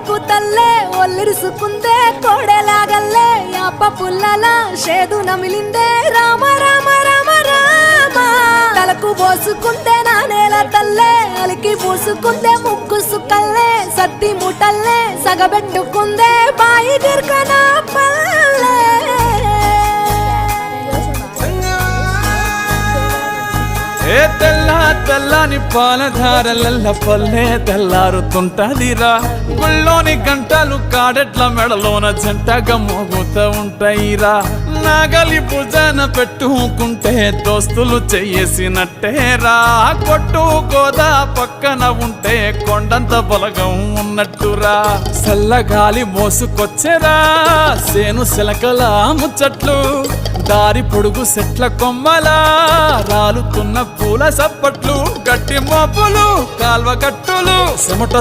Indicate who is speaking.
Speaker 1: కొడుకు తల్లే ఒల్లిరుసుకుందే కోడెలాగల్లే యాప పుల్లల షేదు నమిలిందే రామ రామ రామ రామ తలకు పోసుకుందే నా నేల తల్లే అలికి పూసుకుందే ముక్కు సుక్కల్లే సత్తి ముటల్లే సగబెట్టుకుందే బాయి గిర్కన పల్లె
Speaker 2: ఏ తెల్ల తెల్లని పాలధారలల్ల పల్లె తెల్లారుతుంటదిరా గుళ్ళోని గంటలు కాడెట్ల మెడలోన జంటగా మోగుతూ ఉంటాయిరా నాగలి భుజాన పెట్టుకుంటే దోస్తులు చెయ్యేసినట్టేరా కొట్టు గోదా పక్కన ఉంటే కొండంత బలగం ఉన్నట్టురా చల్లగాలి మోసుకొచ్చెరా సేను శిలకల ముచ్చట్లు దారి పొడుగు సెట్ల కొమ్మలా రాలుతున్న పూల సప్పట్లు గట్టి మోపులు కాల్వ కట్టులు చెమట